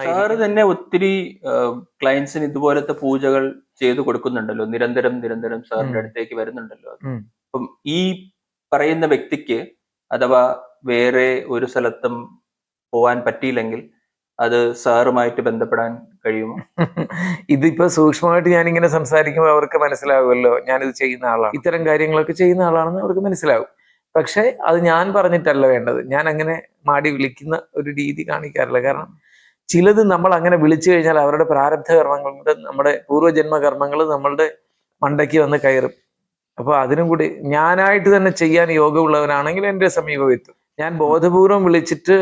Sir തന്നെ ഒത്തിരി ക്ലയൻസിന് ഇതുപോലത്തെ പൂജകൾ ചെയ്തു കൊടുക്കുന്നുണ്ടല്ലോ, നിരന്തരം നിരന്തരം സാറിന്റെ അടുത്തേക്ക് വരുന്നുണ്ടല്ലോ. അപ്പം ഈ പറയുന്ന വ്യക്തിക്ക് അഥവാ വേറെ ഒരു സ്ഥലത്തും പോവാൻ പറ്റിയില്ലെങ്കിൽ അത് സാറുമായിട്ട് ബന്ധപ്പെടാൻ കഴിയുമോ? ഇതിപ്പോ സൂക്ഷ്മമായിട്ട് ഞാനിങ്ങനെ സംസാരിക്കുമ്പോൾ അവർക്ക് മനസ്സിലാവുമല്ലോ ഞാനിത് ചെയ്യുന്ന ആളാണ്, ഇത്തരം കാര്യങ്ങളൊക്കെ ചെയ്യുന്ന ആളാണെന്ന് അവർക്ക് മനസ്സിലാവും. പക്ഷെ അത് ഞാൻ പറഞ്ഞിട്ടല്ല വേണ്ടത്. ഞാൻ അങ്ങനെ മാടി വിളിക്കുന്ന ഒരു രീതി കാണിക്കാറില്ല. കാരണം ചിലത് നമ്മൾ അങ്ങനെ വിളിച്ചു കഴിഞ്ഞാൽ അവരുടെ പ്രാരബ്ധ കർമ്മങ്ങളുടെ, നമ്മുടെ പൂർവ്വജന്മ കർമ്മങ്ങൾ നമ്മളുടെ മണ്ടയ്ക്ക് വന്ന് കയറും. അപ്പൊ അതിനും കൂടി ഞാനായിട്ട് തന്നെ ചെയ്യാൻ യോഗമുള്ളവനാണെങ്കിൽ എൻ്റെ സമീപം എത്തും. ഞാൻ ബോധപൂർവം വിളിച്ചിട്ട്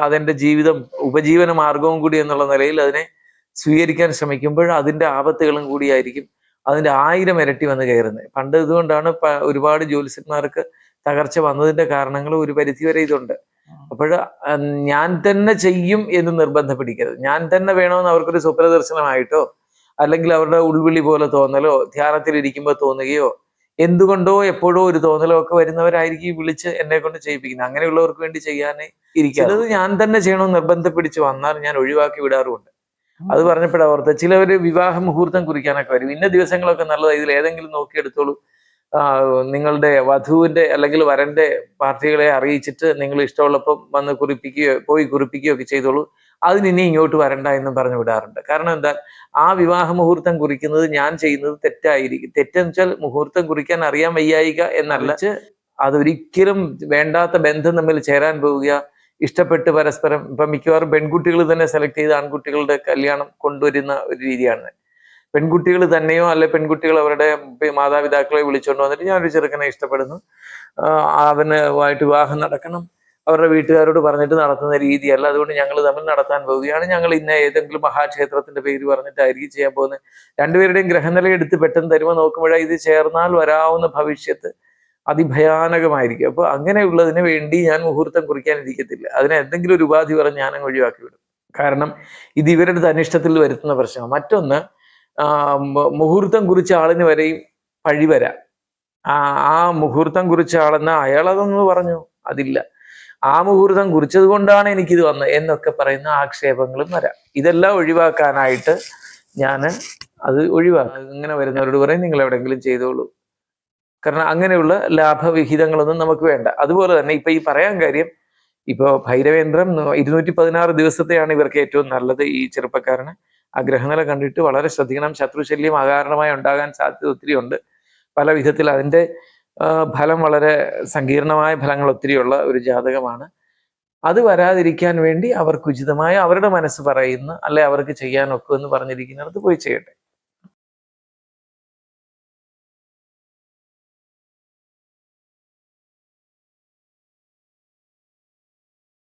അതെന്റെ ജീവിതം ഉപജീവന മാർഗവും കൂടി എന്നുള്ള നിലയിൽ അതിനെ സ്വീകരിക്കാൻ ശ്രമിക്കുമ്പോൾ അതിന്റെ ആപത്തുകളും കൂടിയായിരിക്കും അതിന്റെ 1000 ഇരട്ടി വന്ന് കയറുന്നത്. പണ്ട് ഇതുകൊണ്ടാണ് ഒരുപാട് ജ്യോത്സ്യന്മാർക്ക് തകർച്ച വന്നതിന്റെ കാരണങ്ങൾ ഒരു പരിധിവരെ ഇതുണ്ട്. അപ്പോൾ ഞാൻ തന്നെ ചെയ്യും എന്ന് നിർബന്ധം പിടിക്കരുത്. ഞാൻ തന്നെ വേണമെന്ന് അവർക്കൊരു സ്വപ്നദർശനമായിട്ടോ അല്ലെങ്കിൽ അവരുടെ ഉൾവിളി പോലെ തോന്നലോ ധ്യാനത്തിൽ ഇരിക്കുമ്പോൾ തോന്നുകയോ എന്തുകൊണ്ടോ എപ്പോഴോ ഒരു തോന്നലോ ഒക്കെ വരുന്നവരായിരിക്കും വിളിച്ച് എന്നെ കൊണ്ട് ചെയ്യിപ്പിക്കുന്നത്. അങ്ങനെയുള്ളവർക്ക് വേണ്ടി ചെയ്യാനേ ഇരിക്കുന്നത്. ഞാൻ തന്നെ ചെയ്യണമെന്ന് നിർബന്ധം പിടിച്ച് വന്നാൽ ഞാൻ ഒഴിവാക്കി വിടാറുമുണ്ട്. അത് പറഞ്ഞപ്പോഴാ ഓർത്ത്, ചിലവര് വിവാഹ മുഹൂർത്തം കുറിക്കാനൊക്കെ വരും. ഇന്ന ദിവസങ്ങളൊക്കെ നല്ലത്, ഇതിൽ ഏതെങ്കിലും നോക്കിയെടുത്തോളൂ, നിങ്ങളുടെ വധുവിന്റെ അല്ലെങ്കിൽ വരന്റെ പാർട്ടികളെ അറിയിച്ചിട്ട് നിങ്ങൾ ഇഷ്ടമുള്ളപ്പം വന്ന് കുറിപ്പിക്കുകയോ ഒക്കെ ചെയ്തോളൂ, അതിനി ഇങ്ങോട്ട് വരണ്ട എന്നും പറഞ്ഞു വിടാറുണ്ട്. കാരണം എന്താ, ആ വിവാഹ മുഹൂർത്തം കുറിക്കുന്നത് ഞാൻ ചെയ്യുന്നത് തെറ്റായിരിക്കും. തെറ്റെന്ന് വെച്ചാൽ മുഹൂർത്തം കുറിക്കാൻ അറിയാൻ വയ്യായിക എന്നല്ല, അതൊരിക്കലും വേണ്ടാത്ത ബന്ധം തമ്മിൽ ചേരാൻ പോവുക, ഇഷ്ടപ്പെട്ട് പരസ്പരം ഇപ്പൊ മിക്കവാറും പെൺകുട്ടികൾ തന്നെ സെലക്ട് ചെയ്ത് ആൺകുട്ടികളുടെ കല്യാണം കൊണ്ടുവരുന്ന ഒരു രീതിയാണ്. പെൺകുട്ടികൾ തന്നെയോ അല്ലെ പെൺകുട്ടികൾ അവരുടെ മാതാപിതാക്കളെ വിളിച്ചുകൊണ്ട് വന്നിട്ട് ഞാനൊരു ചെറുക്കനെ ഇഷ്ടപ്പെടുന്നു, അവനുമായിട്ട് വിവാഹം നടക്കണം, അവരുടെ വീട്ടുകാരോട് പറഞ്ഞിട്ട് നടത്തുന്ന രീതിയല്ല, അതുകൊണ്ട് ഞങ്ങൾ തമ്മിൽ നടത്താൻ പോവുകയാണ്, ഞങ്ങൾ ഇന്ന ഏതെങ്കിലും മഹാക്ഷേത്രത്തിന്റെ പേര് പറഞ്ഞിട്ടായിരിക്കും ചെയ്യാൻ പോകുന്നത്. രണ്ടുപേരുടെയും ഗ്രഹനില എടുത്ത് പെട്ടെന്ന് തരുമ്പോൾ നോക്കുമ്പോഴേ ഇത് ചേർന്നാൽ വരാവുന്ന ഭവിഷ്യത്ത് അതിഭയാനകമായിരിക്കും. അപ്പൊ അങ്ങനെയുള്ളതിന് വേണ്ടി ഞാൻ മുഹൂർത്തം കുറിക്കാനിരിക്കത്തില്ല. അതിന് എന്തെങ്കിലും ഒരു ഉപാധി പറഞ്ഞ് ഞാനങ്ങ് ഒഴിവാക്കി വിടും. കാരണം ഇത് ഇവരുടെ തന്നിഷ്ടത്തിൽ വരുത്തുന്ന പ്രശ്നമാണ്. മറ്റൊന്ന്, മുഹൂർത്തം കുറിച്ച ആളിന് വരെയും പഴി വരാം. ആ മുഹൂർത്തം കുറിച്ച ആളെന്ന് അയാൾ അതൊന്ന് പറഞ്ഞു, അതില്ല, ആ മുഹൂർത്തം കുറിച്ചത് കൊണ്ടാണ് എനിക്കിത് വന്നത് എന്നൊക്കെ പറയുന്ന ആക്ഷേപങ്ങളും വരാം. ഇതെല്ലാം ഒഴിവാക്കാനായിട്ട് ഞാൻ അത് ഒഴിവാക്കും. ഇങ്ങനെ വരുന്നവരോട് പറയും, നിങ്ങൾ എവിടെയെങ്കിലും ചെയ്തോളൂ. കാരണം അങ്ങനെയുള്ള ലാഭവിഹിതങ്ങളൊന്നും നമുക്ക് വേണ്ട. അതുപോലെ തന്നെ ഇപ്പൊ ഈ പറയാൻ കാര്യം, ഇപ്പോ ഭൈരവേന്ദ്രം 216 ദിവസത്തെയാണ് ഇവർക്ക് ഏറ്റവും നല്ലത്. ഈ ചെറുപ്പക്കാരന് ആ ഗ്രഹനില കണ്ടിട്ട് വളരെ ശ്രദ്ധിക്കണം. ശത്രുശല്യം അകാരണമായി ഉണ്ടാകാൻ സാധ്യത ഒത്തിരി ഉണ്ട്. പല വിധത്തിൽ അതിന്റെ ഫലം വളരെ സങ്കീർണമായ ഫലങ്ങൾ ഒത്തിരിയുള്ള ഒരു ജാതകമാണ്. അത് വരാതിരിക്കാൻ വേണ്ടി അവർക്ക് ഉചിതമായ അവരുടെ മനസ്സ് പറയുന്ന, അല്ലെ അവർക്ക് ചെയ്യാനൊക്കെ എന്ന് പറഞ്ഞിരിക്കുന്നിടത്ത് പോയി ചെയ്യട്ടെ.